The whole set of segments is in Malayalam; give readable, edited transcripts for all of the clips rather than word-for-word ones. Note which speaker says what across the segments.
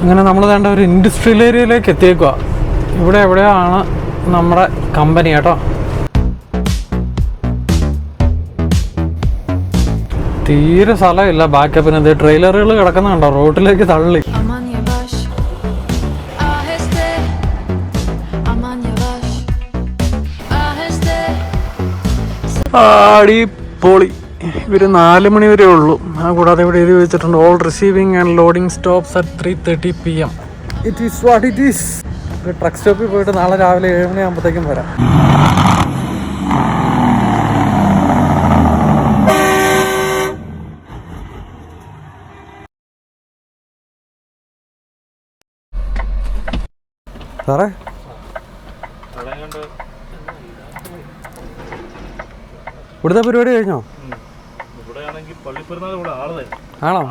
Speaker 1: അങ്ങനെ നമ്മൾ വേണ്ട ഒരു ഇൻഡസ്ട്രിയൽ ഏരിയയിലേക്ക് എത്തിയേക്കുക. ഇവിടെ എവിടെയാണ് നമ്മുടെ കമ്പനി കേട്ടോ. തീരെ സ്ഥലമില്ല ബാക്കപ്പിന്. ഇത് ട്രെയിലറുകൾ കിടക്കുന്നുണ്ടോ റോഡിലേക്ക് തള്ളി. അടിപൊളി. ഇവർ 4 മണി വരെ ഉള്ളൂ. കൂടാതെ ഇവിടെ എഴുതി വെച്ചിട്ടുണ്ട് all receiving and loading stops at 3:30 PM. It is what it is. Truck സ്റ്റോപ്പിൽ പോയിട്ട് നാളെ രാവിലെ 7 മണിയാകുമ്പോഴത്തേക്കും വരാം. സാറേ ഇവിടുത്തെ പരിപാടി കഴിഞ്ഞോ? ആണോ?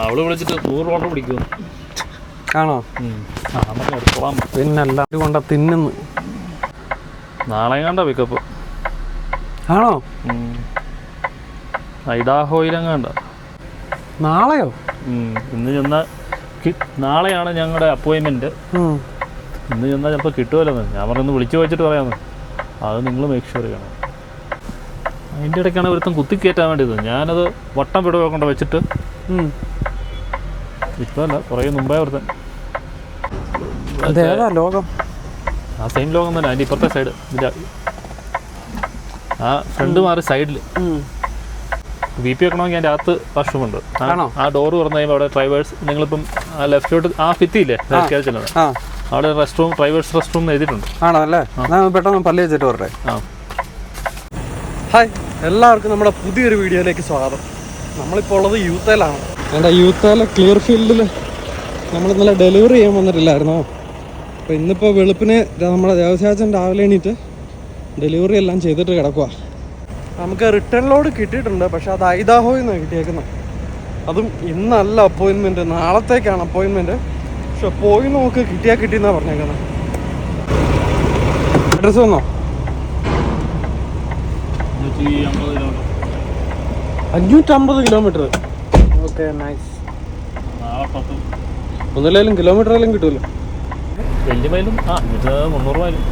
Speaker 2: അവള് വിളിച്ചിട്ട് 100 ഓർഡർ പിടിക്കുന്നു.
Speaker 1: ആണോ? പിന്നല്ല കൊണ്ട തിന്നുന്നു.
Speaker 2: നാളെ കണ്ട പിക്കപ്പ്.
Speaker 1: ആണോ?
Speaker 2: ഐഡാഹോയിലെങ്ങാണ്ട.
Speaker 1: നാളെയോ?
Speaker 2: ഇന്ന് ചെന്ന നാളെയാണ് ഞങ്ങളുടെ അപ്പോയിൻമെന്റ്. ഇന്ന് ചെന്നാൽ ചിലപ്പോൾ കിട്ടുമല്ലോ. ഞാൻ പറഞ്ഞൊന്ന് വിളിച്ചു ചോദിച്ചിട്ട് പറയാമെന്ന്. അത് നിങ്ങൾ മേക്ക് ഷുവർ ചെയ്യണം. അതിൻ്റെ ഇടയ്ക്കാണ് ഒരുത്തം കുത്തിക്കയറ്റാൻ വേണ്ടിയത്. ഞാനത് വട്ടം പിടവ കൊണ്ട് വെച്ചിട്ട് ഇപ്പം അല്ല കുറേ മുമ്പേ ഒരുത്തൻ.
Speaker 1: ലോകം
Speaker 2: ആ സെയിം ലോകം തന്നെ. അതിൻ്റെ ഇപ്പുറത്തെ സൈഡ് ഇതിൻ്റെ ആ ഫ്രണ്ട് മാറി സൈഡിൽ VIP വെക്കണമെങ്കിൽ അതിൻ്റെ അകത്ത് വാഷ്റൂമുണ്ട്. ആ ഡോറ് തുറന്നു കഴിയുമ്പോൾ അവിടെ ഡ്രൈവേഴ്സ് നിങ്ങളിപ്പം ആ ലെഫ്റ്റിലോട്ട് ആ ഭിത്തിയില്ലേ ചെല്ലുന്നത് അവിടെ rest room drivers rest room എഴുതിയിട്ടുണ്ട്.
Speaker 1: ആണോ? അല്ലേ? പെട്ടെന്ന് പല്ല് വെച്ചിട്ട് പറയട്ടെ. ഹായ്, എല്ലാവർക്കും നമ്മുടെ പുതിയൊരു വീഡിയോയിലേക്ക് സ്വാഗതം. നമ്മളിപ്പോൾ ഉള്ളത് യൂത്തേലാണ്. എൻ്റെ യൂത്തേലെ ക്ലിയർ ഫീൽഡിൽ നമ്മൾ ഇന്നലെ ഡെലിവറി ചെയ്യാൻ വന്നിട്ടില്ലായിരുന്നോ? അപ്പോൾ ഇന്നിപ്പോൾ വെളുപ്പിന് നമ്മുടെ ദേവസ്യാച്ചൻ രാവിലെ എണീറ്റ് ഡെലിവറി എല്ലാം ചെയ്തിട്ട് കിടക്കുക. നമുക്ക് റിട്ടേൺ ലോഡ് കിട്ടിയിട്ടുണ്ട്. പക്ഷെ അത് ഐഡാഹോയിൽ നിന്നാണ് കിട്ടിയേക്കുന്നത്. അതും ഇന്നല്ല അപ്പോയിൻമെൻറ്റ്, നാളത്തേക്കാണ് അപ്പോയിൻമെൻറ്റ്. പക്ഷെ പോയി നോക്ക് കിട്ടിയാൽ കിട്ടിയെന്നാണ് പറഞ്ഞേക്കുന്നത്. അഡ്രസ്സ് വന്നോ? 550 കിലോമീറ്റർ. Okay, nice. ഒന്നിലേലും കിലോമീറ്ററേലും കിട്ടുമല്ലോ.
Speaker 2: വലിയ മൈലും 300 മൈലും.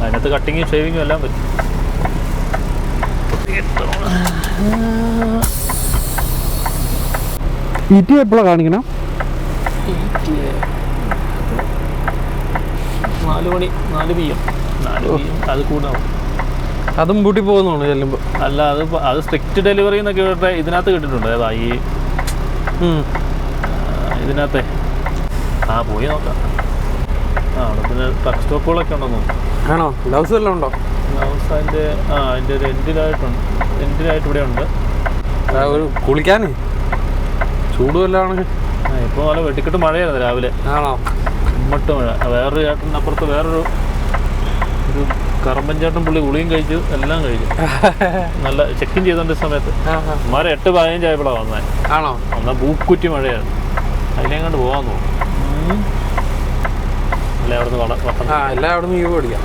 Speaker 2: അതിനകത്ത് കട്ടിങ്ങും ഷേവിങ്ങും എല്ലാം പറ്റും.
Speaker 1: എപ്പോഴാണ് കാണിക്കണം?
Speaker 2: 4 മണി 4 PM. അത് കൂടാവും.
Speaker 1: അതും പൂട്ടി പോകുന്നതാണ് ചെല്ലുമ്പോൾ.
Speaker 2: അല്ല, അത് സ്ട്രിക്റ്റ് ഡെലിവറി എന്നൊക്കെ ഇവിടെ ഇതിനകത്ത് കിട്ടിയിട്ടുണ്ട്. ഏതാ ഈ ഇതിനകത്തെ പോയി നോക്കാം. അവിടെ പിന്നെ ട്രക്ക് സ്റ്റോപ്പുകളൊക്കെ ഉണ്ടെന്ന് തോന്നുന്നു.
Speaker 1: ആണോ? ഗ്ലൗസ് എല്ലാം ഉണ്ടോ?
Speaker 2: ഗ്ലൗസ് അതിൻ്റെ റെൻറ്റിലായിട്ട് ഇവിടെ ഉണ്ട്.
Speaker 1: ഒരു കുളിക്കാൻ ചൂടുമല്ലാണ്.
Speaker 2: ഇപ്പോൾ നല്ല വെട്ടിക്കെട്ട് മഴയായിരുന്നു രാവിലെ.
Speaker 1: ആണോ?
Speaker 2: ഉമ്മട്ട് മഴ. വേറൊരു ചേട്ടനപ്പുറത്ത് വേറൊരു കറമ്പൻ ചേട്ടൻ പുള്ളി ഗുളിയും കഴിച്ചു, എല്ലാം കഴിച്ചു. നല്ല ചെക്കിൻ ചെയ്തോണ്ട സമയത്ത് 8:15 ആയപ്പോഴാണ് വന്നത്.
Speaker 1: ആണോ?
Speaker 2: എന്നാൽ ബൂക്കുറ്റി മഴയാണ്. അതിനെങ്ങാണ്ട് പോകാൻ തോന്നുന്നു. അല്ലെ
Speaker 1: അവിടുന്ന് യു പഠിക്കാം.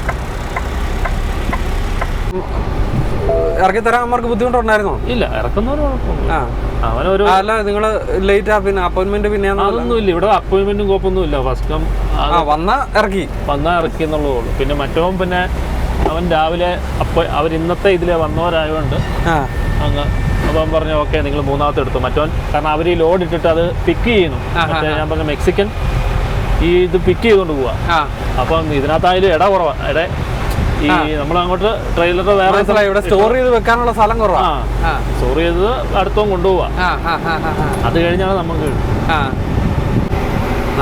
Speaker 1: ഇറക്കി തരാൻ അവർക്ക് ബുദ്ധിമുട്ടുണ്ടായിരുന്നോ?
Speaker 2: ഇല്ല, ഇറക്കുന്നവര് കുഴപ്പമൊന്നുമില്ല. അവനൊരു
Speaker 1: അല്ല, നിങ്ങള് ലേറ്റ് ആ പിന്നെ അപ്പോയിന്റ്മെന്റ് പിന്നെ
Speaker 2: അതൊന്നുമില്ല. ഇവിടെ അപ്പോയിന്റ്മെന്റും കുഴപ്പമൊന്നുമില്ല. ഫസ്റ്റ്
Speaker 1: വന്നാ ഇറക്കി
Speaker 2: എന്നുള്ളതേ ഉള്ളൂ. പിന്നെ മറ്റവൻ പിന്നെ അവൻ രാവിലെ അവർ ഇന്നത്തെ ഇതിലെ വന്നവരായതുകൊണ്ട് അങ്ങ് അപ്പം പറഞ്ഞു ഓക്കെ നിങ്ങൾ 3ാമത്തെ എടുത്തു. മറ്റവൻ കാരണം അവർ ഈ ലോഡ് ഇട്ടിട്ട് അത് പിക്ക് ചെയ്യുന്നു. മറ്റേ ഞാൻ പറഞ്ഞ മെക്സിക്കൻ ഇത് പിക്ക് ചെയ്തുകൊണ്ട് പോവാ. അപ്പം ഇതിനകത്തായാലും ഇട കുറവാണ്. ഈ നമ്മളങ്ങോട്ട് ട്രെയിലർ വേറെ
Speaker 1: സ്റ്റോർ ചെയ്ത് വെക്കാനുള്ള സ്ഥലം കുറവാ.
Speaker 2: സ്റ്റോർ ചെയ്തത് അടുത്തവും കൊണ്ടുപോവാ. അത് കഴിഞ്ഞാണ് നമുക്ക്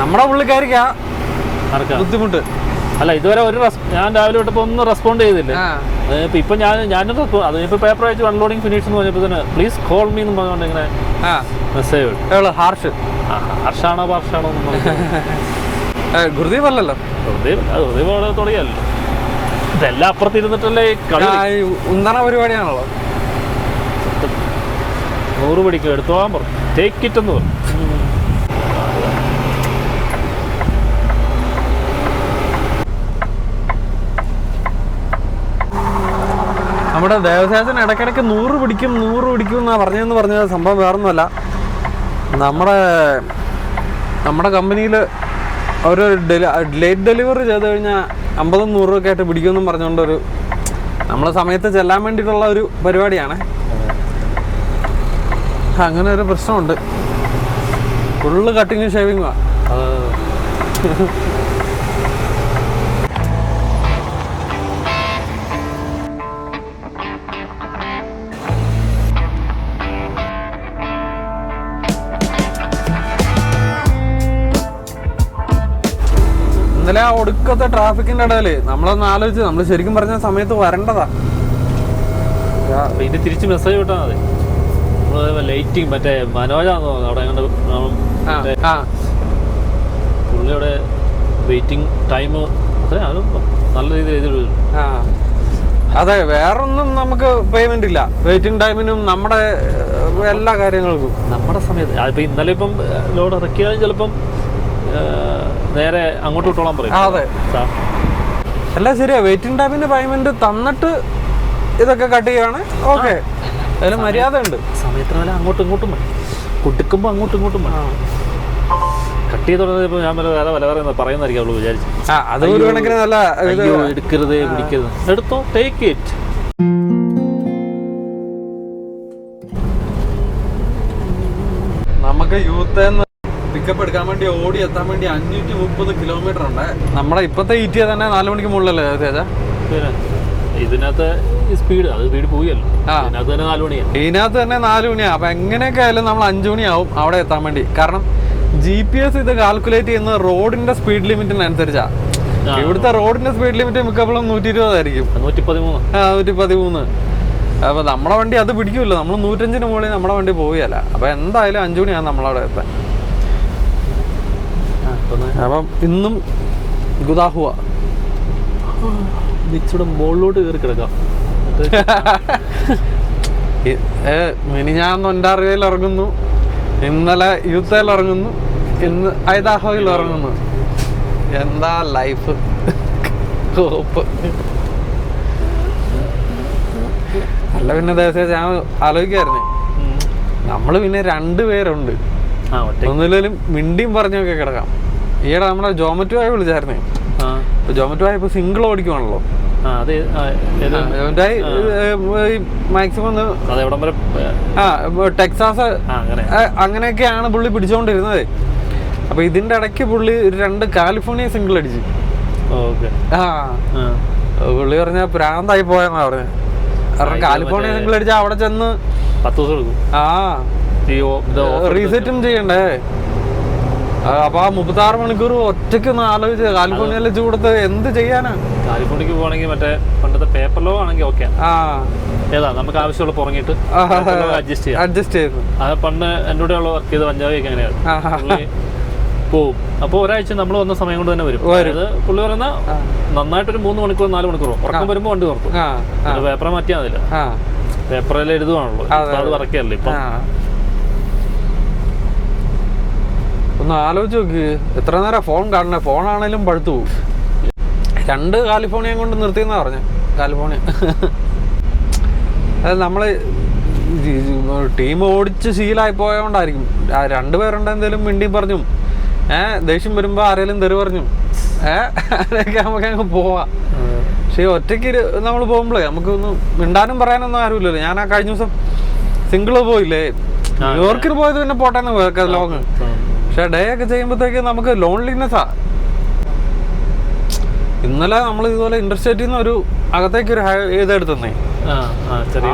Speaker 1: നമ്മുടെ പുള്ളിക്കാരിക്കാ ബുദ്ധിമുട്ട്.
Speaker 2: അല്ല, ഇതുവരെ ഞാൻ രാവിലെ വിട്ടപ്പോൾ ഒന്നും റെസ്പോണ്ട് ചെയ്തില്ല. ഇപ്പൊ ഞാനും അതിനിപ്പോ പേപ്പർ അയച്ചു അൺലോഡിങ് ഫിനിഷ് എന്ന് പറഞ്ഞപ്പോൾ തന്നെ പ്ലീസ് കോൾ മീ എന്ന് പറഞ്ഞുകൊണ്ട് ഇങ്ങനെ മെസ്സേജ് വിട്ടു. ഹാർഷാണോ പാർഷാണോ
Speaker 1: ഗുരുദീപ് അല്ലല്ലോ.
Speaker 2: ഗുരുദീപ് അവിടെ തുടങ്ങിയല്ലോ. ഇതെല്ലാം അപ്പുറത്തിരുന്നിട്ടല്ലേ
Speaker 1: ഉന്തണ പരിപാടിയാണല്ലോ.
Speaker 2: 100 പിടിക്കും എടുത്തോളാൻ പറഞ്ഞു. ടേക്ക് ഇറ്റ് എന്ന് പറഞ്ഞു.
Speaker 1: നമ്മുടെ ദേവസ്യാച്ചൻ ഇടയ്ക്കിടയ്ക്ക് 100 പിടിക്കും എന്നാ പറഞ്ഞത്. സംഭവം വേറൊന്നുമല്ല. നമ്മുടെ കമ്പനിയിൽ ഒരു ലേറ്റ് ഡെലിവറി ചെയ്ത് കഴിഞ്ഞാൽ 50-100 രൂപ ആയിട്ട് പിടിക്കുമെന്നും പറഞ്ഞുകൊണ്ടൊരു നമ്മളെ സമയത്ത് ചെല്ലാൻ വേണ്ടിയിട്ടുള്ള ഒരു പരിപാടിയാണ്. അങ്ങനെ ഒരു പ്രശ്നമുണ്ട്. ഫുള്ള് കട്ടിങ് ഷേവിങ്ങുവാ. ഇന്നലെ ആ ഒടുക്കത്തെ ട്രാഫിക്കിന്റെ ഇടയില് നമ്മളൊന്ന് ആലോചിച്ച് നമ്മൾ ശരിക്കും പറഞ്ഞ സമയത്ത് വരേണ്ടതാ.
Speaker 2: പിന്നെ തിരിച്ച് മെസ്സേജ് വിട്ടാൽ മതി. ലൈറ്റിങ് മറ്റേ മനോജാന്ന് തോന്നുന്നു അവിടെ പുള്ളിയുടെ വെയിറ്റിംഗ് ടൈം അതും നല്ല രീതിയിൽ.
Speaker 1: അതെ, വേറൊന്നും നമുക്ക് പേയ്മെന്റ് ഇല്ല. വെയിറ്റിംഗ് ടൈമിനും നമ്മുടെ എല്ലാ കാര്യങ്ങൾക്കും
Speaker 2: നമ്മുടെ സമയത്ത്. ഇപ്പൊ ഇന്നലെ ഇപ്പം ലോഡ് ഇറക്കിയാലും ചിലപ്പം നേരെ അങ്ങോട്ട് വിട്ടോളാൻ പറയും.
Speaker 1: അതെ, അല്ല ശരിയാ. വെയിറ്റിംഗ് ടൈമിന് പേയ്മെന്റ് തന്നിട്ട് ഇതൊക്കെ കട്ട് ചെയ്യാണ്. ഓക്കെ, അതിന് മര്യാദ ഉണ്ട്.
Speaker 2: സമയത്തിന് വില അങ്ങോട്ടും ഇങ്ങോട്ടും കൊടുക്കുമ്പോൾ അങ്ങോട്ടും ഇങ്ങോട്ടും കട്ട് ചെയ്ത് തുടങ്ങിയപ്പോൾ ഞാൻ വില പറയുന്നതായിരിക്കും അവള് വിചാരിച്ചു.
Speaker 1: അത് ഒരു കണക്കിന് നല്ല
Speaker 2: എടുക്കരുത് പിടിക്കരുത്, എടുത്തോ, ടേക്ക് ഇറ്റ്.
Speaker 1: നമുക്ക് യൂത്ത് പിക്കപ്പ് എടുക്കാൻ വേണ്ടി ഓടി എത്താൻ വേണ്ടി 530 കിലോമീറ്റർ ഉണ്ട്. നമ്മുടെ ഇപ്പത്തെ ഈറ്റിയ തന്നെ 4 മണിക്ക് മുകളിലല്ലേ ചേച്ചാ?
Speaker 2: പിന്നെ ഇതിനകത്ത് സ്പീഡ് പോയല്ലോ. ഇതിനകത്ത് തന്നെ 4 മണിയാണ്.
Speaker 1: ഇതിനകത്ത് തന്നെ 4 മണിയാണ്. അപ്പൊ എങ്ങനെയൊക്കെ ആയാലും നമ്മൾ 5 മണിയാവും അവിടെ എത്താൻ വേണ്ടി. കാരണം GPS ഇത് കാൽക്കുലേറ്റ് ചെയ്യുന്നത് റോഡിന്റെ സ്പീഡ് ലിമിറ്റിനനുസരിച്ചാ. ഇവിടുത്തെ റോഡിന്റെ സ്പീഡ് ലിമിറ്റ് മിക്കപ്പോഴും 120 ആയിരിക്കും, 113. അപ്പൊ നമ്മുടെ വണ്ടി അത് പിടിക്കുമല്ലോ. നമ്മൾ 105-ന് മുകളിൽ നമ്മുടെ വണ്ടി പോവുകയല്ല. അപ്പൊ എന്തായാലും 5 മണിയാണ് നമ്മളവിടെ എത്താൻ. അപ്പം ഇന്നും ഗുദാഹുവ
Speaker 2: ബീച്ചിയുടെ മുകളിലോട്ട് കയറി കിടക്കാം.
Speaker 1: മിനിഞ്ഞാന്ന് ഒൻറ്റാറിയയിൽ ഇറങ്ങുന്നു, ഇന്നലെ യൂത്തേൽ ഇറങ്ങുന്നു, ഇന്ന് ഐദാഹോയിൽ ഇറങ്ങുന്നു. എന്താ ലൈഫ്. അല്ല പിന്നെ ദിവസം ഞാൻ ആലോചിക്കായിരുന്നേ, നമ്മള് പിന്നെ 2 പേരുണ്ട്. ഒന്നിലും മിണ്ടിയും പറഞ്ഞൊക്കെ കിടക്കാം. ഈയിടെ നമ്മുടെ ജോമറ്റോ ആയി വിളിച്ചായിരുന്നേ. ജോമറ്റോ ആയപ്പോ സിംഗിൾ ഓടിക്കുവാണല്ലോ. മാക്സിമം ടെക്സാസ് അങ്ങനെയൊക്കെയാണ് പുള്ളി പിടിച്ചോണ്ടിരുന്നത്. അപ്പൊ ഇതിന്റെ ഇടയ്ക്ക് പുള്ളി 2 കാലിഫോർണിയ സിംഗിൾ അടിച്ചു. പുള്ളി പറഞ്ഞ പ്രാന്തായി പോയെന്നാ പറഞ്ഞത്. കാരണം കാലിഫോർണിയ സിംഗിൾ അടിച്ചാൽ അവിടെ ചെന്ന്
Speaker 2: 10 ദിവസം എടുക്കും.
Speaker 1: റീസെറ്റും ചെയ്യണ്ടേ. അപ്പൊ ആ 36 മണിക്കൂർ ഒറ്റയ്ക്ക് ഒന്ന് ആലോചിച്ച് കാലിഫോർണിയയിലെ ചൂടത്ത് എന്ത് ചെയ്യാനാ?
Speaker 2: കാലിഫോർണിയക്ക് പോകണമെങ്കിൽ മറ്റേ പണ്ടത്തെ പേപ്പർ ലോ ആണെങ്കിൽ ഓക്കെ. ഏതാ നമുക്ക് ആവശ്യമുള്ള പുറങ്ങിട്ട് അഡ്ജസ്റ്റ് ചെയ്യുന്നു. അത് പണ്ട് എൻ്റെ കൂടെ ഉള്ള വർക്ക് ചെയ്ത് പഞ്ചാബിയൊക്കെ അങ്ങനെയാണ്. പോവും. അപ്പോൾ ഒരാഴ്ച നമ്മൾ വന്ന സമയം കൊണ്ട് തന്നെ വരും. അതായത് പുള്ളി പറയുന്ന നന്നായിട്ടൊരു 3 മണിക്കൂർ 4 മണിക്കൂറോ ഉറക്കം വരുമ്പോൾ വണ്ടി തുറക്കും. പേപ്പറെ മാറ്റിയാൽ മതില്ല, പേപ്പറിൽ എഴുതുവാണല്ലോ. അത് വറക്കല്ലേ ഇപ്പൊ. ഒന്ന് ആലോചിച്ച് നോക്ക്, എത്ര നേരം ഫോൺ കാണണേ. ഫോണാണേലും പഴുത്തു പോകും. 2 കാലിഫോർണിയ കൊണ്ട് നിർത്തിയെന്നാ പറഞ്ഞ. കാലിഫോർണിയ അത് നമ്മള് ടീം ഓടിച്ച് ശീലമായി പോയോണ്ടായിരിക്കും. 2 പേരുണ്ട് എന്തേലും മിണ്ടി പറഞ്ഞും ദേഷ്യം വരുമ്പോ ആരെങ്കിലും തെറി പറഞ്ഞും അതൊക്കെ നമുക്ക് അങ്ങ് പോവാം. പക്ഷെ ഒറ്റയ്ക്ക് നമ്മൾ പോകുമ്പോഴേ നമുക്കൊന്നും മിണ്ടാനും പറയാനൊന്നും ആരുമില്ലല്ലോ. ഞാൻ ആ കഴിഞ്ഞ ദിവസം സിംഗിള് പോയില്ലേ, ന്യൂയോർക്കിൽ പോയത് പിന്നെ പോട്ടെന്ന് പോയേക്കാം ലോങ്. പക്ഷെ ഡേ ഒക്കെ ചെയ്യുമ്പോഴത്തേക്ക് നമുക്ക് ലോൺലിനെസ്സാ. ഇന്നലെ നമ്മൾ ഇതുപോലെ ഇന്റർസ്റ്റേറ്റിൽ നിന്ന് ഒരു അകത്തേക്ക് ഒരു ഇതെടുത്തന്നേ.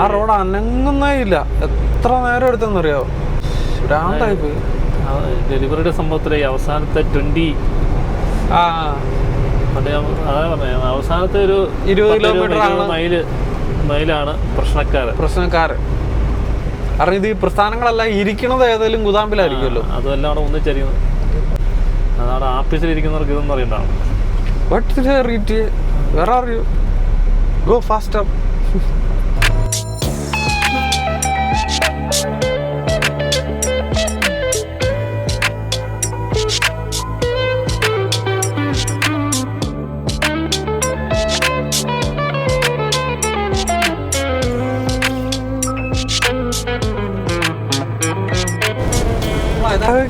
Speaker 2: ആ റോഡ് അനങ്ങുന്നേ ഇല്ല. എത്ര നേരം എടുത്തെന്നറിയാവോ? ഭ്രാന്തായി പോയി. ഡെലിവറിയുടെ സംഭവത്തിലെ അവസാനത്തെ 20 അവസാനത്തെ ഒരു
Speaker 1: 20 കിലോമീറ്റർ
Speaker 2: മൈലാണ് പ്രശ്നക്കാര്.
Speaker 1: കാരണം ഇത് ഈ പ്രസ്ഥാനങ്ങളെല്ലാം ഇരിക്കണത് ഏതെങ്കിലും ഗുദാമ്പിലായിരിക്കുമല്ലോ.
Speaker 2: അതെല്ലാം അവിടെ ഒന്നിച്ചരിക്കുന്നത്. അതാണ് ആഫീസിലിരിക്കുന്നവർക്ക് ഇതൊന്നും അറിയണ്ടാണ്.
Speaker 1: Where are you? Go faster.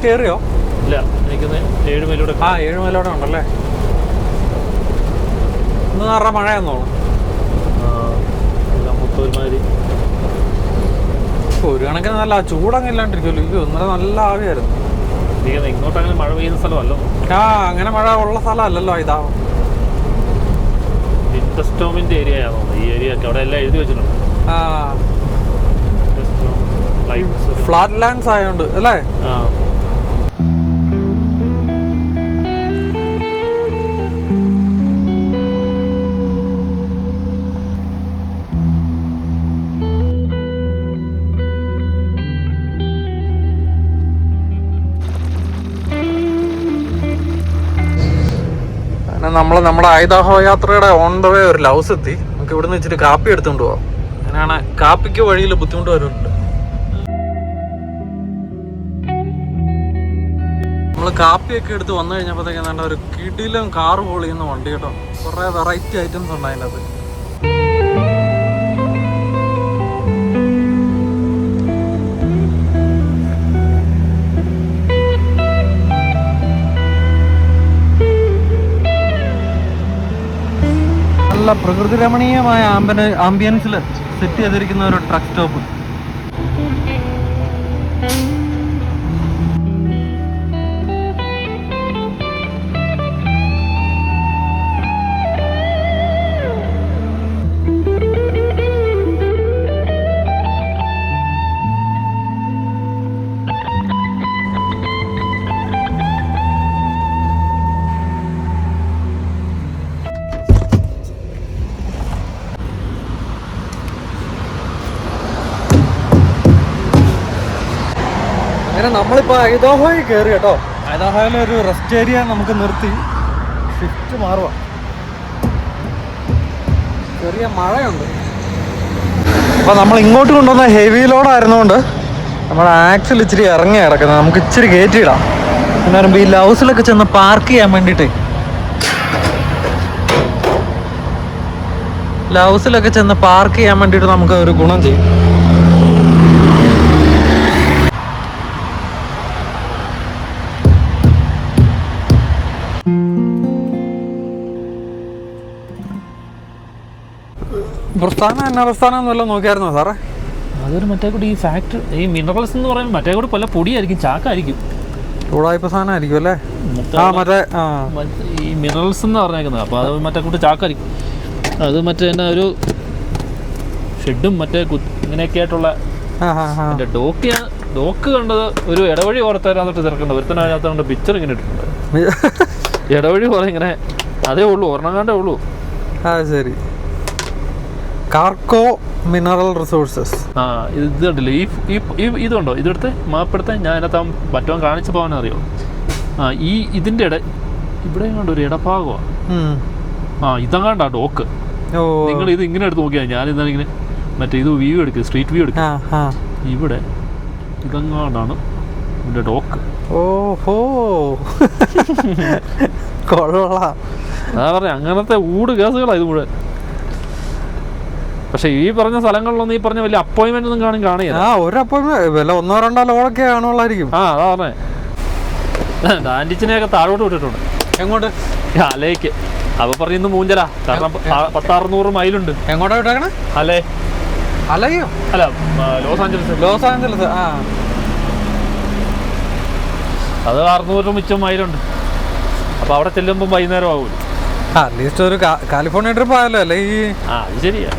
Speaker 1: കയറിയോ?
Speaker 2: ഇല്ല, എനിക്ക് 7 മൈലൂടെ.
Speaker 1: 7 മൈലോടെ ഉണ്ടല്ലേ. ഇന്ന് നിറയെ മഴയാന്ന് തോന്നുന്നു.
Speaker 2: മൊത്തം ഒരുമാതിരി
Speaker 1: ഒരു കണക്കിന് നല്ല ചൂടങ്ങ് ഇല്ലാണ്ടിരിക്കുമല്ലോ. അയ്യോ ഇന്നലെ നല്ല ആവിയായിരുന്നു.
Speaker 2: ഇങ്ങോട്ട് അങ്ങനെ മഴ പെയ്യുന്ന സ്ഥലമല്ലോ.
Speaker 1: അങ്ങനെ മഴ ഉള്ള സ്ഥലമല്ലല്ലോ ഇതാ.
Speaker 2: വിൻഡർസ്റ്റോമിന്റെ ഏരിയ ആണോ ഈ ഏരിയ ഒക്കെ? അവിടെ എല്ലാം എഴുതി വെച്ചിട്ടുണ്ട്.
Speaker 1: ഫ്ലാറ്റ് ലാൻഡ്സ് ആയതുകൊണ്ട് അല്ലേ? നമ്മുടെ ഐദാഹോ യാത്രയുടെ ഓൺ ദ വേ ഒരു ലൗസ് എത്തി. നമുക്ക് ഇവിടുന്ന് വെച്ചിട്ട് കാപ്പി എടുത്തുകൊണ്ട് പോവാം. അങ്ങനെയാണ് കാപ്പിക്ക് വഴിയിൽ ബുദ്ധിമുട്ട് വരുന്നുണ്ട്. നമ്മൾ കാപ്പിയൊക്കെ എടുത്ത് വന്നു കഴിഞ്ഞപ്പോഴത്തേക്കും നല്ല ഒരു കിടിലം കാറ് പൊളിയുന്ന വണ്ടി കേട്ടോ. കുറേ വെറൈറ്റി ഐറ്റംസ് ഉണ്ട് അതിൻ്റെ അത്. നല്ല പ്രകൃതി രമണീയമായ ആംബിയൻസിൽ സെറ്റ് ചെയ്തിരിക്കുന്ന ഒരു ട്രക്ക് സ്റ്റോപ്പ്. അങ്ങനെ നമ്മളിപ്പോൾ ഐദാഹോയിൽ കയറി കേട്ടോ. ഐദാഹോയിലെ ഒരു റെസ്റ്റ് ഏരിയ നമുക്ക് നിർത്തി ഷിഫ്റ്റ് മാറുക. ചെറിയ മഴയുണ്ട്. അപ്പോൾ നമ്മൾ ഇങ്ങോട്ട് കൊണ്ടുവന്ന ഹെവി ലോഡായിരുന്നുകൊണ്ട് നമ്മുടെ ആക്സിൽ ഇച്ചിരി ഇറങ്ങി കിടക്കുന്നത്. നമുക്ക് ഇച്ചിരി കയറ്റിയിടാം. എന്ന് പറയുമ്പോൾ ഈ ലൗസിലൊക്കെ ചെന്ന് പാർക്ക് ചെയ്യാൻ വേണ്ടിയിട്ട് നമുക്ക് ഒരു ഗുണം ചെയ്യും. പ്രസ്ഥാനം എന്നല്ല നോക്കിയായിരുന്നോ സാറേ?
Speaker 2: അതൊരു മറ്റേ കൂടി ഈ ഫാക്ടറി ഈ മിനറൽസ് എന്ന് പറയുമ്പോൾ മറ്റേ കൂടി പല പൊടിയായിരിക്കും, ചാക്കായിരിക്കും,
Speaker 1: ചൂടായ്പ സാധനമായിരിക്കും അല്ലേ?
Speaker 2: ഈ മിനറൽസ് എന്ന് പറഞ്ഞേക്കുന്നത്. അപ്പോൾ അത് മറ്റേ കൂട്ടി ചാക്കായിരിക്കും. അത് മറ്റേ തന്നെ ഒരു ഷെഡും മറ്റേ ഇങ്ങനെയൊക്കെ ആയിട്ടുള്ള ഡോക്ക് കണ്ടത് ഒരു ഇടവഴി ഓർത്തതിനകത്തോട്ട് തിരക്കേണ്ട ഒരുത്തനകത്തോണ്ട് പിക്ചർ ഇങ്ങനെ ഇട്ടിട്ടുണ്ട്. ഇടവഴി പോലെ ഇങ്ങനെ അതേ ഉള്ളൂ, ഒരെണ്ണങ്ങാണ്ടേ ഉള്ളൂ.
Speaker 1: ശരി. കാർക്കോ മിനറൽ റിസോഴ്സസ്.
Speaker 2: ഇത് കണ്ടില്ലേ ഈ ഇതുണ്ടോ? ഇതെടുത്ത് മാപ്പെടുത്ത ഞാൻ അതിനകത്ത് മറ്റവൻ കാണിച്ചു പോകാൻ അറിയോ? ഇതിൻ്റെ ഇവിടെ കണ്ട ഒരു ഇടഭാഗമാണ്. ഇതങ്ങാണ്ടാ ഡോക്ക്. നിങ്ങൾ ഇത് ഇങ്ങനെ എടുത്ത് നോക്കിയാൽ ഞാനിങ്ങനെ മറ്റേ ഇത് വ്യൂ എടുക്കുക, സ്ട്രീറ്റ് വ്യൂ എടുക്കുക. ഇവിടെ ഇതങ്ങാണ്ടാണ് ഇതിൻ്റെ ഡോക്ക്.
Speaker 1: ഓഹോ കൊള്ളാം.
Speaker 2: അതാ പറഞ്ഞ അങ്ങനത്തെ ഊട് കേസുകളാണ് ഇത് മുഴുവൻ. പക്ഷെ ഈ പറഞ്ഞ സ്ഥലങ്ങളിലൊന്നും ഈ പറഞ്ഞ വലിയ അപ്പോയിന്റ്മെന്റ് ഒന്നും കാണില്ല.
Speaker 1: ഒരു അപ്പോയിന്റ്മെന്റ് വില 1-2 ലോഡൊക്കെ കാണുള്ളായിരിക്കും.
Speaker 2: അതാണ് ഡാൻഡിച്ചിനെയൊക്കെ താഴോട്ട് വിട്ടിട്ടുണ്ട്.
Speaker 1: എങ്ങോട്ട്?
Speaker 2: അലേക്ക്. അപ്പൊ പറയുന്നു മൂഞ്ചല, കാരണം 1600 മൈലുണ്ട്.
Speaker 1: എങ്ങോട്ടാ വിട്ടേക്കണേ? അലയോ?
Speaker 2: അല്ല, ലോസ് ആഞ്ചലസ്. അത് 600 മിച്ചം മൈലുണ്ട്. അപ്പൊ അവിടെ ചെല്ലുമ്പോൾ വൈകുന്നേരം ആകൂല.
Speaker 1: അറ്റ്ലീസ്റ്റ് ഒരു കാലിഫോർണിയ ട്രിപ്പ് ആയല്ലോ അല്ലേ?
Speaker 2: അത് ശരിയാ.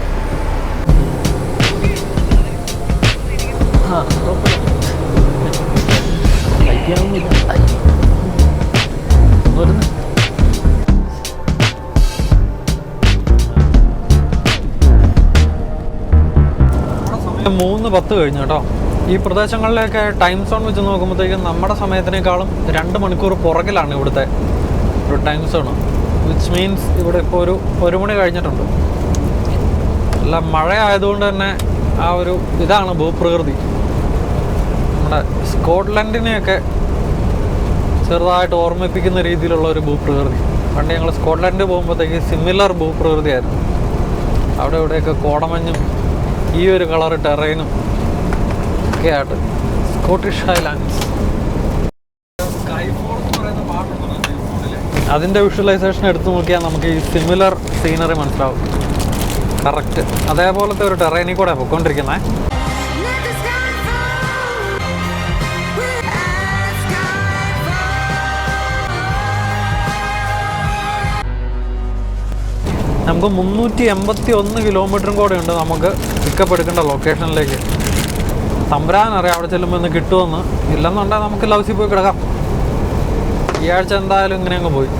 Speaker 1: സമയം 3:10 കഴിഞ്ഞു കേട്ടോ. ഈ പ്രദേശങ്ങളിലൊക്കെ ടൈം സോൺ വെച്ച് നോക്കുമ്പോഴത്തേക്കും നമ്മുടെ സമയത്തിനേക്കാളും 2 മണിക്കൂർ പുറകിലാണ് ഇവിടുത്തെ ഒരു ടൈം സോൺ. വിച്ച് മീൻസ് ഇവിടെ ഇപ്പോൾ ഒരു 1 മണി കഴിഞ്ഞിട്ടുണ്ട്. നല്ല മഴ ആയതുകൊണ്ട് തന്നെ ആ ഒരു ഇതാണ് ഭൂപ്രകൃതി. നമ്മുടെ സ്കോട്ട്ലൻഡിനെയൊക്കെ ചെറുതായിട്ട് ഓർമ്മിപ്പിക്കുന്ന രീതിയിലുള്ള ഒരു ഭൂപ്രകൃതി. പണ്ട് ഞങ്ങൾ സ്കോട്ട്ലൻഡ് പോകുമ്പോഴത്തേക്ക് സിമിലർ ഭൂപ്രകൃതിയായിരുന്നു. അവിടെ ഇവിടെയൊക്കെ കോടമഞ്ഞും ഈ ഒരു കളർ ടെറൈനും ഒക്കെ ആയിട്ട് സ്കോട്ടിഷ് ഹൈലാൻഡ്സ്. അതിൻ്റെ വിഷ്വലൈസേഷൻ എടുത്തു നോക്കിയാൽ നമുക്ക് ഈ സിമിലർ സീനറി മനസ്സിലാവും. കറക്റ്റ് അതേപോലത്തെ ഒരു ടെറൈനിൽ കൂടെ പൊയ്ക്കൊണ്ടിരിക്കുന്നത്. നമുക്ക് 381 കിലോമീറ്ററും കൂടെ ഉണ്ട് നമുക്ക് പിക്കപ്പ് എടുക്കേണ്ട ലൊക്കേഷനിലേക്ക്. തമ്പുരാനറിയാം അവിടെ ചെല്ലുമ്പോൾ ഇന്ന് കിട്ടുമെന്ന്. ഇല്ലെന്നുണ്ടെങ്കിൽ നമുക്ക് ലൗസിൽ പോയി കിടക്കാം. ഈ ആഴ്ച എന്തായാലും ഇങ്ങനെ അങ്ങ് പോയി.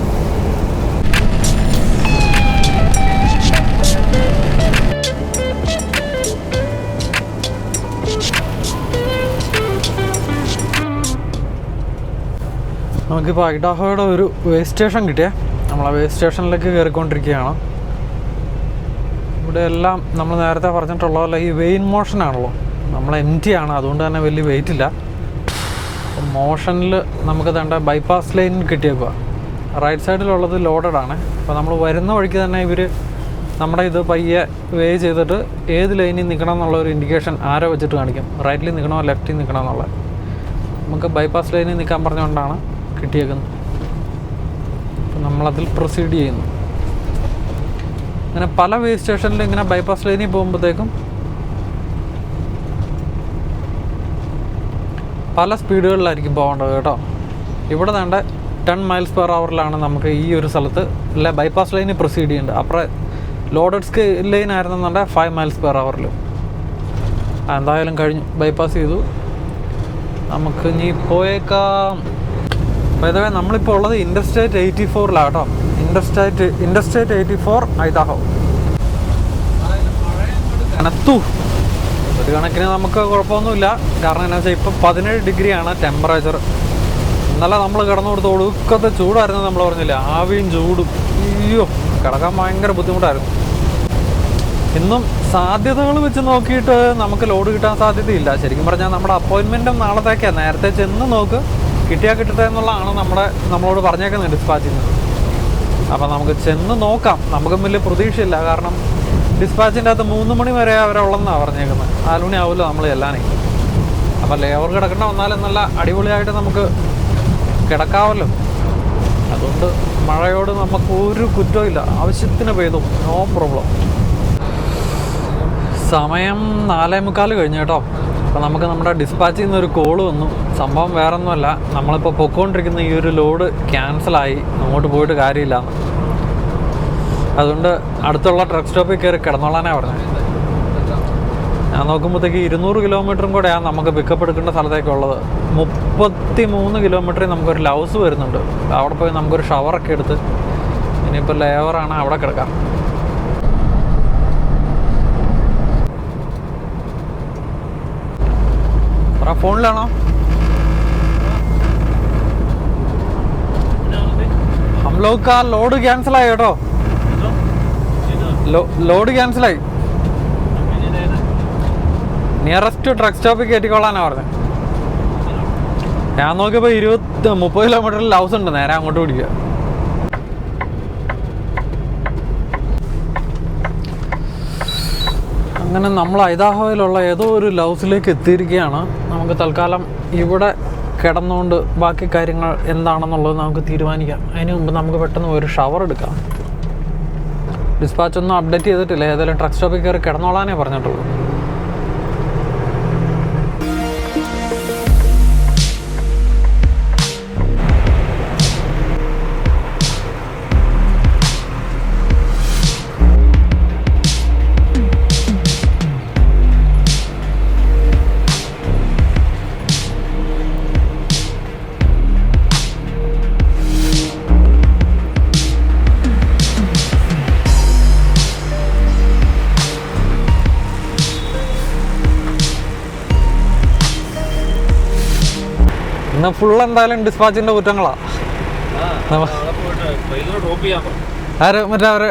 Speaker 1: നമുക്കിപ്പോൾ ഐഡാഹോയുടെ ഒരു വേസ്റ്റ് സ്റ്റേഷൻ കിട്ടിയേ. നമ്മൾ ആ വേസ്റ്റ് സ്റ്റേഷനിലേക്ക് കയറിക്കൊണ്ടിരിക്കുകയാണ്. ഇവിടെ എല്ലാം നമ്മൾ നേരത്തെ പറഞ്ഞിട്ടുള്ള പോലെ ഈ വെയിൻ മോഷനാണല്ലോ. നമ്മൾ എം ടി ആണ്, അതുകൊണ്ട് തന്നെ വലിയ വെയിറ്റ് ഇല്ല. മോഷനിൽ നമുക്ക് വേണ്ട ബൈപ്പാസ് ലൈൻ കിട്ടിയേക്കുക. റൈറ്റ് സൈഡിലുള്ളത് ലോഡഡ് ആണ്. അപ്പോൾ നമ്മൾ വരുന്ന വഴിക്ക് തന്നെ ഇവർ നമ്മുടെ ഇത് പയ്യെ വേ ചെയ്തിട്ട് ഏത് ലൈനിൽ നിൽക്കണം എന്നുള്ളൊരു ഇൻഡിക്കേഷൻ ആരോ വെച്ചിട്ട് കാണിക്കും. റൈറ്റിൽ നിൽക്കണോ ലെഫ്റ്റിൽ നിൽക്കണോ എന്നുള്ളത്. നമുക്ക് ബൈപ്പാസ് ലൈനിൽ നിൽക്കാൻ പറഞ്ഞുകൊണ്ടാണ് കിട്ടിയേക്കുന്നത്. നമ്മളതിൽ പ്രൊസീഡ് ചെയ്യുന്നു. അങ്ങനെ പല വേ സ്റ്റേഷനിലും ഇങ്ങനെ ബൈപ്പാസ് ലൈനിൽ പോകുമ്പോഴത്തേക്കും പല സ്പീഡുകളിലായിരിക്കും പോകേണ്ടത് കേട്ടോ. ഇവിടെ വേണ്ട 10 മൈൽസ് പെർ അവറിലാണ് നമുക്ക് ഈ ഒരു സ്ഥലത്ത് അല്ലെ ബൈപ്പാസ് ലൈനിൽ പ്രൊസീഡ് ചെയ്യേണ്ടത്. അപ്പുറം ലോഡഡ് ലൈൻ ആയിരുന്നെന്നുണ്ടെങ്കിൽ 5 മൈൽസ് പെർ അവറിൽ. എന്തായാലും കഴിഞ്ഞു, ബൈപ്പാസ് ചെയ്തു. നമുക്ക് ഇനി പോയേക്കാം. അതായത് നമ്മളിപ്പോൾ ഉള്ളത് ഇൻഡർസ്റ്റേറ്റ് 84 കേട്ടോ. ഇൻഡർസ്റ്റേറ്റ് 84 ഐഡാഹോ. കനത്തു ഒരു കണക്കിന് നമുക്ക് കുഴപ്പമൊന്നുമില്ല. കാരണം എന്താ വെച്ചാൽ ഇപ്പം 17 ഡിഗ്രിയാണ് ടെമ്പറേച്ചർ. ഇന്നലെ നമ്മൾ കിടന്നു കൊടുത്ത് ഒടുക്കത്തെ ചൂടായിരുന്നു. നമ്മൾ പറഞ്ഞില്ല, ആവിയും ചൂടും. അയ്യോ, കിടക്കാൻ ഭയങ്കര ബുദ്ധിമുട്ടായിരുന്നു. ഇന്നും സാധ്യതകൾ വെച്ച് നോക്കിയിട്ട് നമുക്ക് ലോഡ് കിട്ടാൻ സാധ്യതയില്ല. ശരിക്കും പറഞ്ഞാൽ നമ്മുടെ അപ്പോയിൻമെൻറ്റും നാളത്തേക്കാണ്. നേരത്തെ ചെന്ന് നോക്ക്, കിട്ടിയാൽ കിട്ടട്ടെ എന്നുള്ളതാണ് നമ്മളോട് പറഞ്ഞേക്കുന്നത് ഡിസ്പാച്ചിൽ നിന്ന്. അപ്പം നമുക്ക് ചെന്ന് നോക്കാം. നമുക്കും വലിയ പ്രതീക്ഷയില്ല. കാരണം ഡിസ്പാച്ചിൻ്റെ അകത്ത് 3 മണി വരെ അവരുള്ളതെന്നാണ് പറഞ്ഞേക്കുന്നത്. 4 മണി ആവുമല്ലോ നമ്മൾ ചെല്ലാനേ. അപ്പം ലേബർ കിടക്കേണ്ട വന്നാലും നല്ല അടിപൊളിയായിട്ട് നമുക്ക് കിടക്കാമല്ലോ. അതുകൊണ്ട് മഴയോട് നമുക്ക് ഒരു കുറ്റവും ഇല്ല. ആവശ്യത്തിന് പെയ്തു, നോ പ്രോബ്ലം. സമയം 4:45 കഴിഞ്ഞു കേട്ടോ. അപ്പോൾ നമുക്ക് നമ്മുടെ ഡിസ്പാച്ചിൽ നിന്നൊരു കോള് വന്നു. സംഭവം വേറൊന്നുമല്ല, നമ്മളിപ്പോൾ പൊയ്ക്കൊണ്ടിരിക്കുന്ന ഈ ഒരു ലോഡ് ക്യാൻസലായി, അങ്ങോട്ട് പോയിട്ട് കാര്യമില്ല. അതുകൊണ്ട് അടുത്തുള്ള ട്രക്ക് സ്റ്റോപ്പിൽ കയറി കിടന്നോളാനാണ് പറഞ്ഞത്. ഞാൻ നോക്കുമ്പോഴത്തേക്ക് 200 കിലോമീറ്ററും കൂടെയാണ് നമുക്ക് പിക്കപ്പ് എടുക്കേണ്ട സ്ഥലത്തേക്കുള്ളത്. 33 കിലോമീറ്ററിൽ നമുക്കൊരു ലൗസ് വരുന്നുണ്ട്. അവിടെ പോയി നമുക്കൊരു ഷവറൊക്കെ എടുത്ത് ഇനിയിപ്പോൾ ലേവറാണ്, അവിടെ കിടക്കാം. ഫോണിലാണോ? हम लोग का लोड कैंसिल आया കേട്ടോ. ലോഡ് ക്യാൻസലായി. നിയറസ്റ്റ് ട്രക്ക് സ്റ്റോപ്പിൽ കയറ്റിക്കൊള്ളാനാണ് പറഞ്ഞത്. ഞാൻ നോക്കിയപ്പോൾ 30 കിലോമീറ്ററിൽ ലൗസ് ഉണ്ട്. നേരെ അങ്ങോട്ട് പിടിക്കുക. അങ്ങനെ നമ്മൾ ഐഡാഹോയിലുള്ള ഏതോ ഒരു ലൗസിലേക്ക് എത്തിയിരിക്കുകയാണ്. നമുക്ക് തൽക്കാലം ഇവിടെ കിടന്നുകൊണ്ട് ബാക്കി കാര്യങ്ങൾ എന്താണെന്നുള്ളത് നമുക്ക് തീരുമാനിക്കാം. അതിന് മുമ്പ് നമുക്ക് പെട്ടെന്ന് ഒരു ഷവർ എടുക്കാം. ഡിസ്പാച്ച് ഒന്നും അപ്ഡേറ്റ് ചെയ്തിട്ടില്ല. ഏതായാലും ട്രക്ക് സ്റ്റോപ്പിൽ കയറി കിടന്നോളാനേ പറഞ്ഞിട്ടുള്ളൂ. ഇന്ന് ഫുൾ എന്തായാലും ഡിസ്പാച്ചിന്റെ കുറ്റങ്ങളാണ്. ആര് മറ്റേ അവര്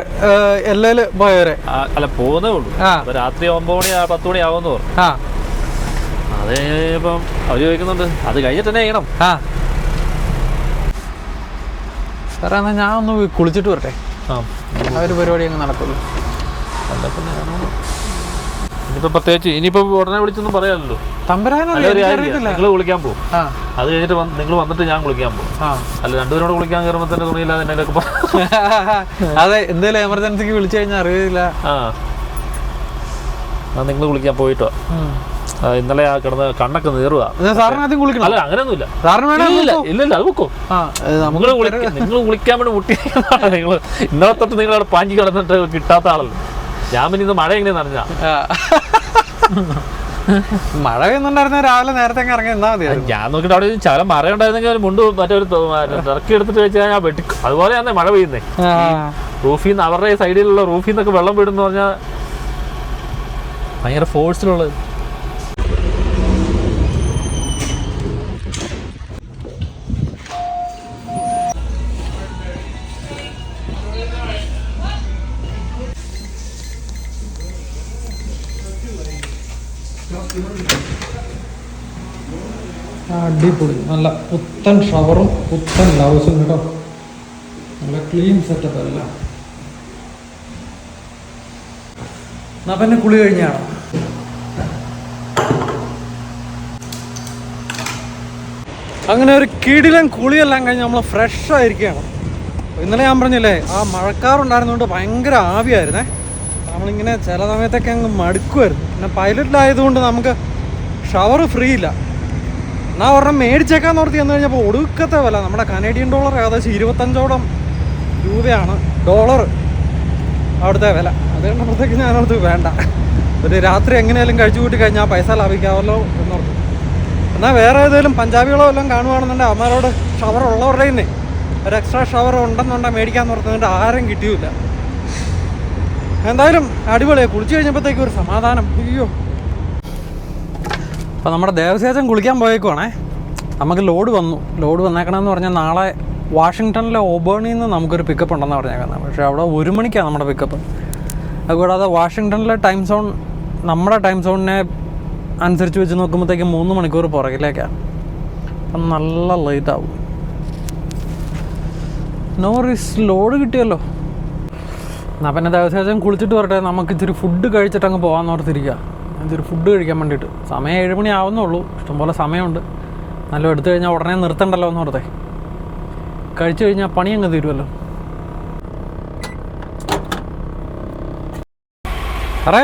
Speaker 1: എല്ലയില് പോയവരെ
Speaker 2: അല്ല പോകുന്നേ ഉള്ളൂ. രാത്രി 9 മണി 10 മണി ആവുമെന്ന് പറഞ്ഞു. അത് ഇപ്പം അവർ ചോദിക്കുന്നുണ്ട്, അത് കഴിഞ്ഞിട്ട് തന്നെ ചെയ്യണം. സാറേ എന്നാൽ ഞാൻ ഒന്ന് കുളിച്ചിട്ട് വരട്ടെ. ആ ഒരു പരിപാടി അങ്ങ് നടക്കുള്ളൂ. ഇനിയിപ്പോ പ്രത്യേകിച്ച് ഇനിയിപ്പോ ഉടനെ വിളിച്ചൊന്നും പറയാമല്ലോ. നിങ്ങൾ കുളിക്കാൻ പോകും, അത് കഴിഞ്ഞിട്ട് നിങ്ങൾ വന്നിട്ട് ഞാൻ കുളിക്കാൻ പോകും. അല്ല രണ്ടുപേരോട് കുളിക്കാൻ കയറുമ്പോൾ തന്നെ തുണിയില്ലാതെ എന്നൊക്കെ
Speaker 1: അതെ, എന്തെങ്കിലും എമർജൻസിക്ക് വിളിച്ചു കഴിഞ്ഞാൽ അറിയില്ല.
Speaker 2: നിങ്ങൾ കുളിക്കാൻ പോയിട്ടോ. ഇന്നലെ ആ കിടന്ന് കണ്ണൊക്കെ നീറുക. അല്ല അങ്ങനെയൊന്നുമില്ല, ഇല്ല അത് വെക്കോ. നിങ്ങൾ കുളിക്കാൻ വേണ്ടി മുട്ടി നിങ്ങൾ ഇന്നലെ തൊട്ട് നിങ്ങളവിടെ പാഞ്ചി കിടന്നിട്ട് കിട്ടാത്ത ആളല്ലോ. ഞാൻ പിന്നെ ഇന്ന് മഴ എങ്ങനെ നനഞ്ഞാ.
Speaker 1: മഴ പെയ്യുന്നുണ്ടായിരുന്ന രാവിലെ നേരത്തെ ഇറങ്ങി എന്നാ മതി.
Speaker 2: ഞാൻ നോക്കിട്ട് അവിടെ ചില മഴ ഉണ്ടായിരുന്നെങ്കിൽ മുണ്ട് മറ്റൊരു ഇറക്കി എടുത്തിട്ട് വെച്ചാൽ ഞാൻ വെട്ടി. അതുപോലെയാണ് മഴ പെയ്യുന്നേ. റൂഫിൽ നിന്ന് അവരുടെ സൈഡിലുള്ള റൂഫിൽ നിന്നൊക്കെ വെള്ളം വീടുന്ന് പറഞ്ഞാൽ ഭയങ്കര ഫോഴ്സിലുള്ളത്.
Speaker 1: അടിപൊളി, നല്ല പുത്തൻ ഷവറും പുത്തൻ ലൗസും കേട്ടോ. നല്ല ക്ലീൻ സെറ്റപ്പ് അല്ല. എന്നാ പിന്നെ കുളി കഴിഞ്ഞാണോ? അങ്ങനെ ഒരു കിടിലൻ കുളിയെല്ലാം കഴിഞ്ഞ് നമ്മൾ ഫ്രഷ് ആയിരിക്കുകയാണ്. ഇന്നലെ ഞാൻ പറഞ്ഞില്ലേ, ആ മഴക്കാറുണ്ടായിരുന്നുകൊണ്ട് ഭയങ്കര ആവിയായിരുന്നേ. നമ്മളിങ്ങനെ ചില സമയത്തൊക്കെ അങ്ങ് മടുക്കുമായിരുന്നു. പിന്നെ പൈലറ്റിലായതുകൊണ്ട് നമുക്ക് ഷവർ ഫ്രീ ഇല്ല. എന്നാൽ ഒരെണ്ണം മേടിച്ചേക്കാന്ന് ഓർത്ത് ചെന്ന് കഴിഞ്ഞപ്പോൾ ഒടുക്കത്തെ വില. നമ്മുടെ കനേഡിയൻ ഡോളർ ഏകദേശം 25 രൂപയാണ് ഡോളർ അവിടുത്തെ വില. അതുകൊണ്ടപ്പോഴത്തേക്ക് ഞാനോർത്ത് വേണ്ട, ഒരു രാത്രി എങ്ങനെയാലും കഴിച്ചു കൂട്ടി കഴിഞ്ഞാൽ പൈസ ലാഭിക്കാമല്ലോ എന്നോർത്ത്. എന്നാൽ വേറെ ഏതെങ്കിലും പഞ്ചാബികളോ എല്ലാം കാണുകയാണെന്നുണ്ടെങ്കിൽ അവന്മാരോട് ഷവർ ഉള്ളവരുടെ തന്നെ ഒരു എക്സ്ട്രാ ഷവർ ഉണ്ടെന്നുണ്ടെങ്കിൽ മേടിക്കാമെന്ന് ഓർത്തുകൊണ്ട് ആരും കിട്ടിയില്ല. എന്തായാലും അടിപൊളിയാണ്. കുളിച്ച് കഴിഞ്ഞപ്പോഴത്തേക്കും ഒരു സമാധാനം. അയ്യോ, അപ്പോൾ നമ്മുടെ ദേവസ്യാച്ചൻ കുളിക്കാൻ പോയേക്കുവാണേ. നമുക്ക് ലോഡ് വന്നേക്കണമെന്ന് പറഞ്ഞാൽ നാളെ വാഷിങ്ടണിലെ ഓബേണിൽ നിന്ന് നമുക്കൊരു പിക്കപ്പ് ഉണ്ടെന്ന് പറഞ്ഞേക്കുന്നത്. പക്ഷേ അവിടെ 1 മണിക്കാണ് നമ്മുടെ പിക്കപ്പ്. അതുകൂടാതെ വാഷിങ്ടണിലെ ടൈം സോൺ നമ്മുടെ ടൈം സോണിനെ അനുസരിച്ച് വെച്ച് നോക്കുമ്പോഴത്തേക്കും 3 മണിക്കൂർ പുറകിലേക്കാണ്. അപ്പം നല്ല ലേറ്റാവും. നോ റിസ്ക്, ലോഡ് കിട്ടിയല്ലോ. എന്നാൽ പിന്നെ ദേവസ്യാച്ചൻ കുളിച്ചിട്ട് വരട്ടെ, നമുക്ക് ഇച്ചിരി ഫുഡ് കഴിച്ചിട്ട് അങ്ങ് പോകാമെന്ന് ഓർത്തിരിക്കുക. ഇച്ചിരി ഫുഡ് കഴിക്കാൻ വേണ്ടിയിട്ട്. സമയം 7 മണി ആവുന്നുള്ളൂ, ഇഷ്ടംപോലെ സമയമുണ്ട്. നല്ല എടുത്തു കഴിഞ്ഞാൽ ഉടനെ നിർത്തണ്ടല്ലോ എന്ന് ഓർത്തേ. കഴിച്ചു കഴിഞ്ഞാൽ പണി അങ്ങ് തീരുമല്ലോ. അറേ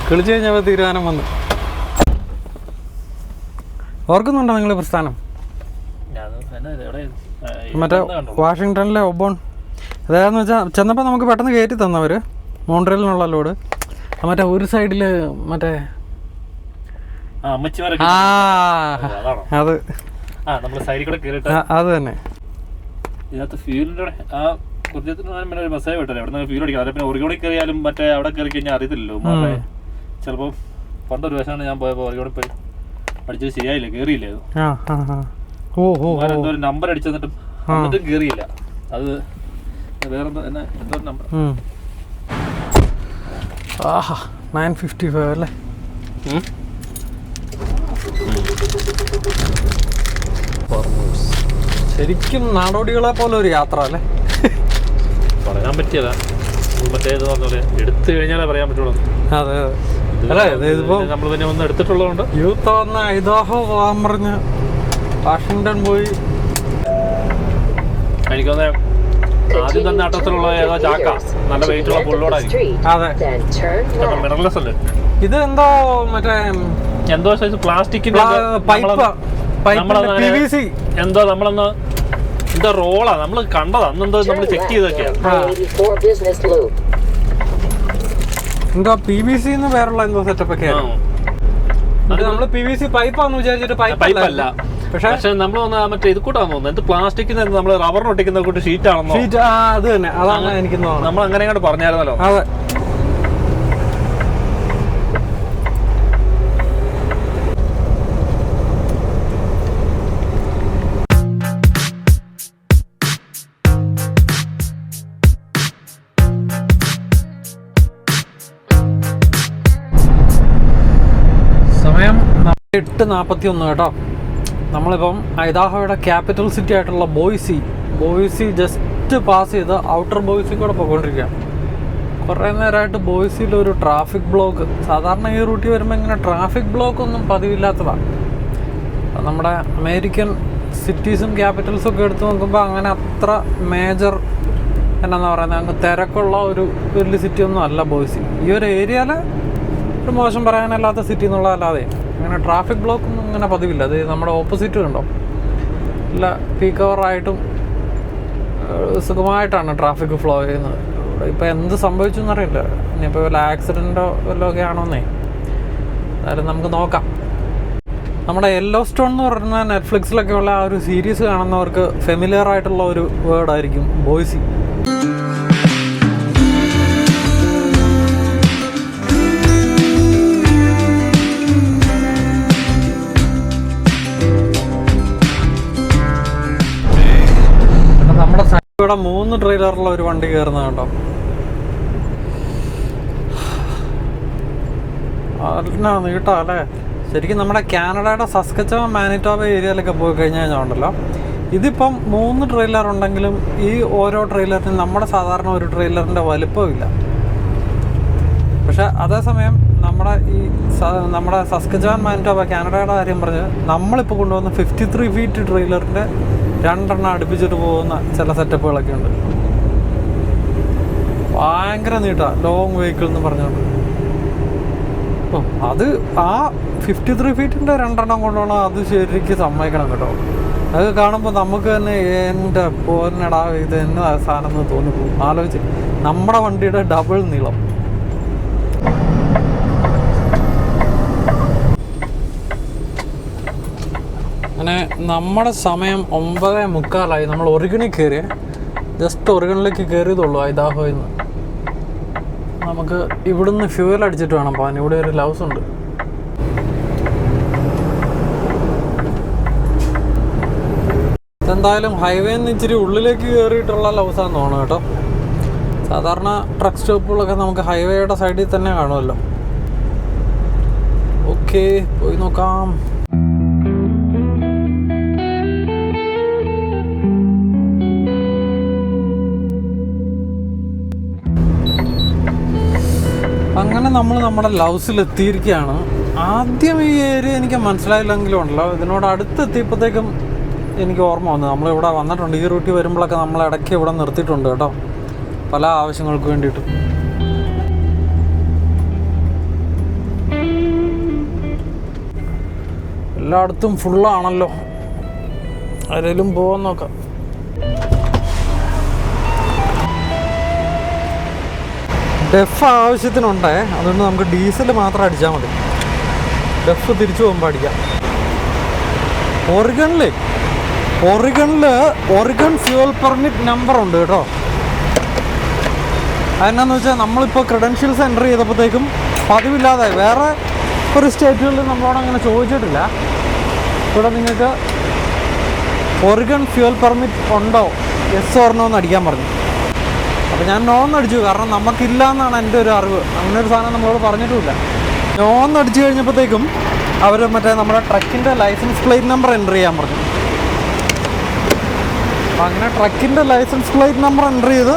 Speaker 1: കുളിച്ചു കഴിഞ്ഞപ്പോൾ തീരുമാനം വന്നു. ഓർക്കുന്നുണ്ടോ നിങ്ങൾ പ്രസ്ഥാനം? മറ്റേ വാഷിങ്ടണിലെ ഒബോൺ. അതായെന്ന് വെച്ചാൽ ചെന്നപ്പോൾ നമുക്ക് പെട്ടെന്ന് കയറ്റി തന്നവർ മോൺട്രിയലിനുള്ള ലോഡ്. മറ്റേ ഒരു സൈഡിൽ മറ്റേ അത് തന്നെ.
Speaker 2: ഇതിനകത്ത് ഫ്യൂലിൻ്റെ ആ കുർജത്തിന് ഒരു മെസ്സേജ് വിട്ടല്ലേ, അവിടെ നിന്ന് ഫ്യൂൽ അടിക്കാം. അതേ പിന്നെ ഒറിഗോണിൽ കയറിയാലും മറ്റേ അവിടെ കയറി കഴിഞ്ഞാൽ അറിയത്തില്ലല്ലോ. ചിലപ്പോൾ പണ്ടൊരു വശമാണ് ഞാൻ പോയപ്പോൾ ഒറിഗോണിൽ പോയി അടിച്ചത് ശരിയായില്ല, കയറിയില്ലേ. എന്തോ ഒരു നമ്പർ അടിച്ചു തന്നിട്ടും എന്നിട്ടും കയറിയില്ല. അത് വേറെന്തോ എന്തോ ഒരു നമ്പർ.
Speaker 1: 955 അല്ലേ? ശരിക്കും നാടോടികളെ പോലെ ഒരു യാത്ര അല്ലേ?
Speaker 2: പറയാൻ പറ്റിയല്ല, മറ്റേത് പറഞ്ഞ എടുത്തു കഴിഞ്ഞാലേ പറയാൻ പറ്റുള്ളൂ.
Speaker 1: അതെ അതെ. ഇതിപ്പോ
Speaker 2: നമ്മൾ പിന്നെ ഒന്ന് എടുത്തിട്ടുള്ളതുകൊണ്ട്
Speaker 1: യൂത്ത് വന്ന ഐദാഹോ പോകാൻ പറഞ്ഞ് വാഷിങ്ടൺ പോയി.
Speaker 2: എനിക്ക് തോന്നുന്നത് ആദ്യം തന്നെ അട്ടത്തിലുള്ള ഏതോ ചാക്ക നല്ല വെയിറ്റുള്ള പുള്ളോടായിരിക്കും.
Speaker 1: അതെ,
Speaker 2: മിനറൽലെസ് അല്ലേ
Speaker 1: ഇത്? എന്തോ മറ്റേ
Speaker 2: എന്തോ സൈസ് പ്ലാസ്റ്റിക്കിന്റെ എന്തോ നമ്മളൊന്ന് എന്തോ റോളാ നമ്മൾ കണ്ടതാ. അന്നെന്തോ നമ്മൾ ചെക്ക് ചെയ്തൊക്കെയാണ്.
Speaker 1: എന്തോ PVC പേരുള്ള എന്തോ സെറ്റപ്പ് ഒക്കെയാണ്. നമ്മള് PVC പൈപ്പാന്ന് വിചാരിച്ചിട്ട്
Speaker 2: പൈപ്പല്ല. പക്ഷെ നമ്മൾ മറ്റേ ഇത് കൂട്ടാന്ന് തോന്നുന്നു. എന്ത് പ്ലാസ്റ്റിക്കിന് നമ്മൾ റബ്ബറിന് ഒട്ടിക്കുന്ന കൂട്ട് ഷീറ്റ് ആണെന്നോ?
Speaker 1: അത് തന്നെ, അതാണ് എനിക്ക് തോന്നുന്നത്.
Speaker 2: നമ്മൾ അങ്ങനെ അങ്ങോട്ട് പറഞ്ഞായിരുന്നല്ലോ.
Speaker 1: അതെ. സമയം 8:41 കേട്ടോ. നമ്മളിപ്പം ഐദാഹോയുടെ ക്യാപിറ്റൽ സിറ്റി ആയിട്ടുള്ള ബോയ്സി ജസ്റ്റ് പാസ് ചെയ്ത് ഔട്ടർ ബോയ്സി കൂടെ പോയിക്കൊണ്ടിരിക്കുക. കുറേ നേരമായിട്ട് ബോയ്സിലൊരു ട്രാഫിക് ബ്ലോക്ക്. സാധാരണ ഈ റൂട്ടിൽ വരുമ്പോൾ ഇങ്ങനെ ട്രാഫിക് ബ്ലോക്ക് ഒന്നും പതിവില്ലാത്തതാണ്. നമ്മുടെ അമേരിക്കൻ സിറ്റീസും ക്യാപിറ്റൽസും ഒക്കെ എടുത്ത് നോക്കുമ്പോൾ അങ്ങനെ അത്ര മേജർ എന്നാന്ന് പറയുന്നത് അങ്ങ് തിരക്കുള്ള ഒരു വലിയ സിറ്റി ഒന്നും അല്ല ബോയ്സി. ഈ ഒരു ഏരിയയിൽ ഒരു മോശം പറയാനല്ലാത്ത സിറ്റി എന്നുള്ളതല്ലാതെ അങ്ങനെ ട്രാഫിക് ബ്ലോക്ക് ഒന്നും ഇങ്ങനെ പതിവില്ല. അത് നമ്മുടെ ഓപ്പോസിറ്റ് കണ്ടോ, ഇല്ല പീക്ക് അവറായിട്ടും സുഖമായിട്ടാണ് ട്രാഫിക് ഫ്ലോ ചെയ്യുന്നത്. ഇപ്പോൾ എന്ത് സംഭവിച്ചു എന്നറിയില്ല. ഇനിയിപ്പോൾ വല്ല ആക്സിഡൻറ്റോ വല്ലതും ഒക്കെ ആണോന്നേ, അതായത് നമുക്ക് നോക്കാം. നമ്മുടെ യെല്ലോ സ്റ്റോൺ എന്ന് പറയുന്ന നെറ്റ്ഫ്ലിക്സിലൊക്കെ ഉള്ള ആ ഒരു സീരീസ് കാണുന്നവർക്ക് ഫെമിലിയർ ആയിട്ടുള്ള ഒരു വേർഡായിരിക്കും ബോയ്സി. നമ്മുടെ ഇവിടെ 3 ട്രെയിലറുള്ള ഒരു വണ്ടി കയറുന്നത് കണ്ടോ. അതിനാ നീട്ടാ അല്ലേ. ശരിക്കും നമ്മുടെ കാനഡയുടെ സസ്കച്ചവൻ മാനിറ്റോബ ഏരിയയിലൊക്കെ പോയി കഴിഞ്ഞാൽ ഉണ്ടല്ലോ, ഇതിപ്പം 3 ട്രെയിലർ ഉണ്ടെങ്കിലും ഈ ഓരോ ട്രെയിലറിനും നമ്മുടെ സാധാരണ ഒരു ട്രെയിലറിൻ്റെ വലുപ്പമില്ല. പക്ഷെ അതേസമയം നമ്മുടെ സസ്കച്ചവൻ മാനിറ്റോബ കാനഡയുടെ കാര്യം പറഞ്ഞ് നമ്മളിപ്പോൾ കൊണ്ടുവന്ന 53 ഫീറ്റ് ട്രെയിലറിൻ്റെ 2 എണ്ണം അടുപ്പിച്ചിട്ട് പോകുന്ന ചില സെറ്റപ്പുകളൊക്കെ ഉണ്ട്. ഭയങ്കര നീട്ടാ, ലോങ് വെഹിക്കിൾ എന്ന് പറഞ്ഞുകൊണ്ട്. അത് ആ 53 ഫീറ്റിൻ്റെ 2 എണ്ണം കൊണ്ടുപോകണം. അത് ശരിക്കും സമ്മതിക്കണം കേട്ടോ. അത് കാണുമ്പോൾ നമുക്ക് തന്നെ എൻ്റെ പോന്നടാ ഇത് എന്നാ സാധനം എന്ന് തോന്നിപ്പോകും. ആലോചിച്ച് നമ്മുടെ വണ്ടിയുടെ ഡബിൾ നീളം. അങ്ങനെ നമ്മുടെ സമയം 9:45. നമ്മൾ ഒറിഗണിൽ കയറിയ ജസ്റ്റ് ഒറിഗണിലേക്ക് കയറിയതുള്ളൂ ഐഡാഹോയിൽ നിന്ന്. നമുക്ക് ഇവിടുന്ന് ഫ്യൂവൽ അടിച്ചിട്ട് വേണം പോകാൻ. ഇവിടെ ഒരു ലൗസ് ഉണ്ട്. ഇതെന്തായാലും ഹൈവേയിൽ നിന്ന് ഇച്ചിരി ഉള്ളിലേക്ക് കയറിയിട്ടുള്ള ലൗസാന്ന് തോന്നുന്നു കേട്ടോ. സാധാരണ ട്രക്ക് സ്റ്റോപ്പുകളൊക്കെ നമുക്ക് ഹൈവേയുടെ സൈഡിൽ തന്നെ കാണുമല്ലോ. ഓക്കെ, പോയി നോക്കാം. അങ്ങനെ നമ്മൾ നമ്മുടെ ലൗസിൽ എത്തിയിരിക്കുകയാണ്. ആദ്യം ഈ ഏരിയ എനിക്ക് മനസ്സിലായില്ലെങ്കിലും ഉണ്ടല്ലോ, ഇതിനോട് അടുത്തെത്തിയപ്പോഴത്തേക്കും എനിക്ക് ഓർമ്മ വന്നു. നമ്മളിവിടെ വന്നിട്ടുണ്ട്. ഈ റൂട്ടിൽ വരുമ്പോഴൊക്കെ നമ്മൾ ഇടയ്ക്ക് ഇവിടെ നിർത്തിയിട്ടുണ്ട് കേട്ടോ, പല ആവശ്യങ്ങൾക്ക് വേണ്ടിയിട്ട്. എല്ലായിടത്തും ഫുള്ളാണല്ലോ. ആരെങ്കിലും പോകാൻ നോക്കാം. ഡെഫ് ആവശ്യത്തിനുണ്ടേ, അതുകൊണ്ട് നമുക്ക് ഡീസൽ മാത്രം അടിച്ചാൽ മതി. ഡെഫ് തിരിച്ചു പോകുമ്പോൾ അടിക്കാം. ഒറിഗൺ ഫ്യൂവൽ പെർമിറ്റ് നമ്പർ ഉണ്ട് കേട്ടോ. അതെന്നാന്ന് വെച്ചാൽ നമ്മളിപ്പോൾ ക്രെഡൻഷ്യൽസ് എൻ്റർ ചെയ്തപ്പോഴത്തേക്കും പതിവില്ലാതെ വേറെ ഒരു സ്റ്റേറ്റുകളിൽ നമ്മളോട് അങ്ങനെ ചോദിച്ചിട്ടില്ല. ഇവിടെ നിങ്ങൾക്ക് ഒറിഗൺ ഫ്യൂവൽ പെർമിറ്റ് ഉണ്ടോ, യെസ് ഓർ നോ എന്ന് അടിക്കാൻ പറഞ്ഞു. അപ്പോൾ ഞാൻ നോന്ന് അടിച്ചു, കാരണം നമുക്കില്ല എന്നാണ് എൻ്റെ ഒരു അറിവ്. അങ്ങനെ ഒരു സാധനം നമ്മളോട് പറഞ്ഞിട്ടുമില്ല. നോന്ന് അടിച്ചു കഴിഞ്ഞപ്പോഴത്തേക്കും അവർ മറ്റേ നമ്മുടെ ട്രക്കിൻ്റെ ലൈസൻസ് പ്ലേറ്റ് നമ്പർ എൻ്റർ ചെയ്യാൻ പറഞ്ഞു. അപ്പോൾ അങ്ങനെ ട്രക്കിൻ്റെ ലൈസൻസ് പ്ലേറ്റ് നമ്പർ എൻ്റർ ചെയ്ത്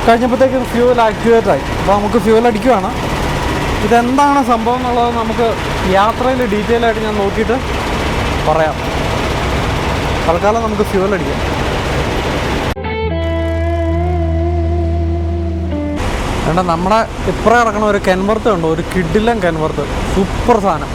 Speaker 1: കഴിഞ്ഞപ്പോഴത്തേക്കും ഫ്യൂവൽ ആക്ടിവേറ്റ് ആയി. അപ്പോൾ നമുക്ക് ഫ്യൂവൽ അടിക്കുകയാണ്. ഇതെന്താണ് സംഭവം എന്നുള്ളത് നമുക്ക് യാത്രയിൽ ഡീറ്റെയിൽ ആയിട്ട് ഞാൻ നോക്കിയിട്ട് പറയാം. തൽക്കാലം നമുക്ക് ഫ്യൂവൽ അടിക്കാം. വേണ്ട, നമ്മുടെ ഇപ്പുറം കിടക്കണ ഒരു കെൻവർത്ത് ഉണ്ടോ, ഒരു കിഡിലൻ കെൻവർത്ത്, സൂപ്പർ സാധനം.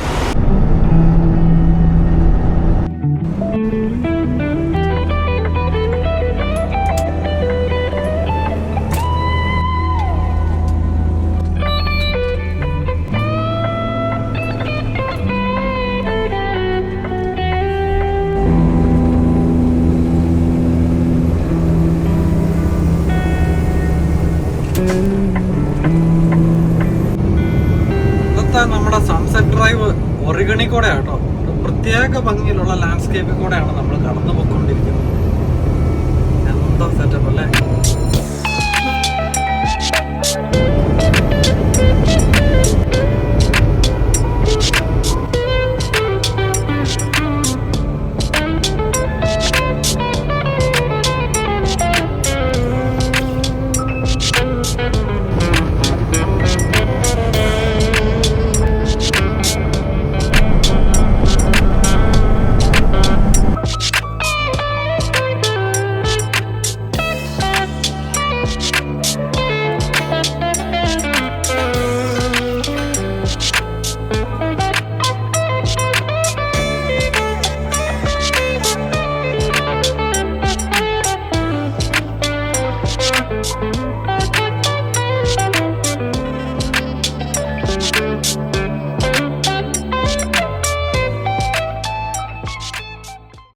Speaker 1: നമ്മുടെ സൺസെറ്റ് ഡ്രൈവ് ഒറിഗണിൽ കൂടെ കേട്ടോ. പ്രത്യേക ഭംഗിയിലുള്ള ലാൻഡ്സ്കേപ്പിൽ കൂടെയാണ് നമ്മൾ കടന്നു പോയിക്കൊണ്ടിരിക്കുന്നത്. എന്താ സെറ്റപ്പ് അല്ലേ.